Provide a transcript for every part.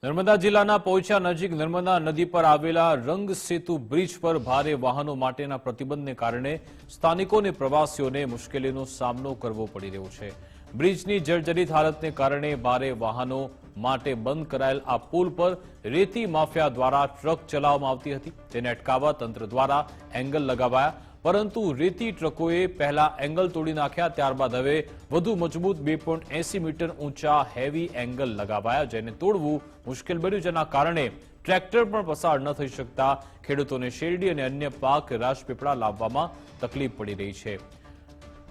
નર્મદા જિલ્લાના પોઈચા નજીક નર્મદા નદી પર આવેલા રંગ સેતુ બ્રિજ પર ભારે વાહનો માટેના પ્રતિબંધને કારણે સ્થાનિકો અને પ્રવાસીઓને મુશ્કેલીનો સામનો કરવો પડી રહ્યો છે। બ્રિજની જર્જરિત હાલતને કારણે ભારે વાહનો માટે બંધ કરાયેલ આ પુલ પર રેતી માફિયા દ્વારા ટ્રક ચલાવવામાં આવતી હતી, જેને અટકાવવા તંત્ર દ્વારા એંગલ લગાવાયા, પરંતુ રેતી ટ્રકોએ પહેલા એંગલ તોડી નાખ્યા, ત્યારબાદ હવે વધુ મજબૂત 2.80 મીટર ઊંચા હેવી એંગલ લગાવાયા, જેને તોડવું મુશ્કેલ બન્યું, જેના કારણે ટ્રેક્ટર પણ પસાર ન થઈ શકતા ખેડૂતોને શેરડી અને અન્ય પાક રાજપીપળા લાવવામાં તકલીફ પડી રહી છે।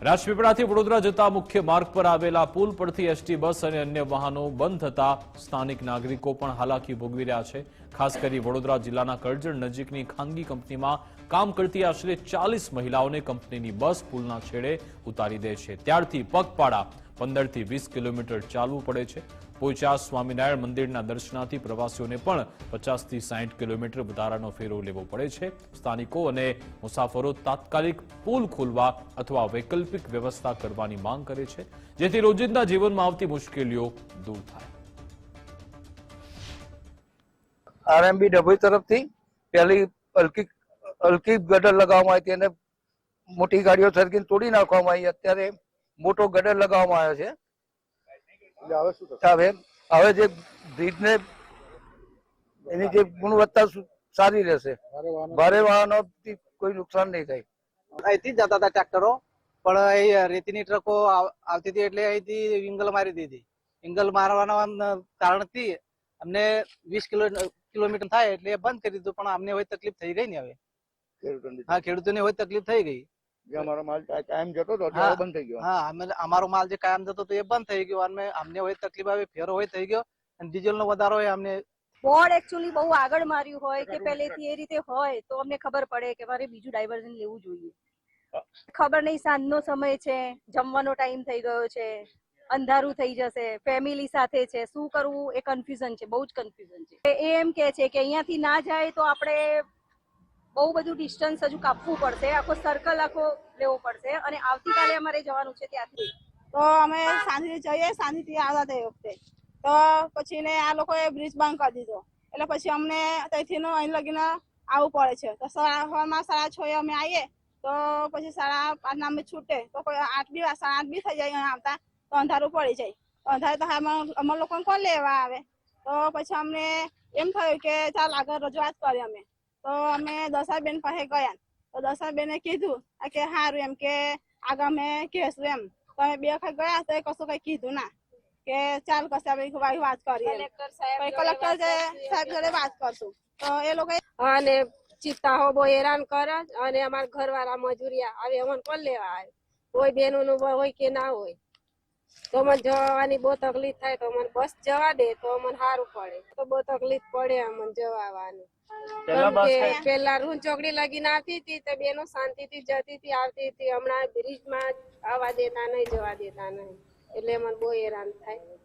રાજપીપળાથી વડોદરા જતા મુખ્ય માર્ગ પર આવેલા પુલ પરથી એસટી બસ અને અન્ય વાહનો બંધ થતા સ્થાનિક નાગરિકો પણ હાલાકી ભોગવી રહ્યા છે। ખાસ કરી વડોદરા જિલ્લાના કરજણ નજીકની ખાનગી કંપનીમાં કામ કરતી આશરે 40 મહિલાઓને કંપનીની બસ પુલના છેડે ઉતારી દે છે, ત્યારથી પગપાળા 15 થી 20 કિલોમીટર ચાલવું પડે છે। પોઈચા સ્વામિનારાયણ મંદિરના દર્શનાર્થી પ્રવાસીઓને પણ 50 થી 60 કિલોમીટર વધારાનો ફેરો લેવો પડે છે। સ્થાનિકો અને મુસાફરો તાત્કાલિક પુલ ખોલવા અથવા વૈકલ્પિક વ્યવસ્થા કરવાની માંગ કરે છે, જેથી રોજિંદા જીવનમાં આવતી મુશ્કેલીઓ દૂર થાય। આરએમબી ડભોઈ તરફથી પહેલી હલકી ગટર લગાવવામાં આવી હતી અને મોટી ગાડીઓ સરકીને તોડી નાખવામાં આવી। અત્યારે મોટો ગટર લગાવવામાં આવ્યો છે। હવે જે બ્રિજને એની જે ગુણવત્તા સારી રહેશે, ભારે વાહનોથી કોઈ નુકસાન નહીં થાય। અહીંથી જ જતા હતા ટ્રેક્ટરો, પણ અહીં રેતીની ટ્રકો આવતી હતી એટલે અહીંથી વિંગલ મારી દીધી। વિંગલ મારવાના કારણથી અમને 20 કિલોમીટર થાય એટલે બંધ કરી દીધું, પણ અમને હવે તકલીફ થઈ ગઈ ને। હવે હા, ખેડૂતોને હવે તકલીફ થઈ ગઈ। અમારો માલ કાયમ જતો હતો બંધ થઈ ગયો। હા, અમારો માલ જે કાયમ જતો હતો એ બંધ થઈ ગયો અને અમને હવે તકલીફ આવે, ફેરો હોય થઈ ગયો અને ડીઝલનો વધારો હોય। અમને બોર્ડ એકચ્યુઅલી બહુ આગળ માર્યું હોય કે પહેલેથી એ રીતે હોય તો અમને ખબર પડે કે મારે બીજું ડાયવર્ઝન લેવું જોઈએ। ખબર નહીં, સાંજનો સમય છે, જમવાનો ટાઈમ થઈ ગયો છે, અંધારું થઈ જશે, ફેમિલી સાથે છે, શું કરવું એ કન્ફ્યુઝન છે, બહુ જ કન્ફ્યુઝન છે। એ એમ કે છે કે અહીંયાથી ના જાય તો આપણે બહુ બધું ડિસ્ટન્સ હજુ કાપવું પડશે, આખો સર્કલ આખો લેવો પડશે અને આવતીકાલે અમારે જવાનું છે ત્યાંથી। તો અમે શાંતિથી જઈએ, શાંતિથી આવતા તે વખતે તો પછી ને આ લોકોએ બ્રિજ બંધ કરી દીધો, એટલે પછી અમને ત્યાંથી અહીં લગીને આવવું પડે છે। તો સવારમાં 6:30 અમે આવીએ તો પછી 5:30 અમે છૂટે તો કોઈ 8:30 બી થઈ જાય અહીંયા આવતા, તો અંધારું પડી જાય। અંધારું તો અમારા લોકોને કોણ લેવા આવે? તો પછી અમને એમ થયું કે ચાલ આગળ રજૂઆત કરીએ અમે। તો અમે દશાબેન પાસે ગયા તો દશાબેને કીધું કે સારું એમ કે આગળ અમે કહેશું એમ। તો અમે 2 વખત ગયા તો કશું કઈ કીધું ના, કે ચાલ કશે આપણે વાત કરીએ, કલેક્ટર સાહેબ જોડે વાત કરશું। તો એ લોકો અને ચિત્તા હો બહુ હેરાન કરે અને અમારા ઘરવાળા મજૂરિયા આવે, અમને કોણ લેવા આવે? કોઈ બહેનોનું હોય કે ના હોય તો મને જવાની બહુ તકલીફ થાય, તો મને બસ જવા દે તો મને સારું પડે। તો બહુ તકલીફ પડે અમને જવાનું। પેલા રૂન ચોકડી લગીને આવતી હતી તો બેનો શાંતિથી જતી હતી આવતી હતી, હમણાં બ્રિજમાં આવવા દેતા નહીં, જવા દેતા નહીં, એટલે મને બહુ હેરાન થાય।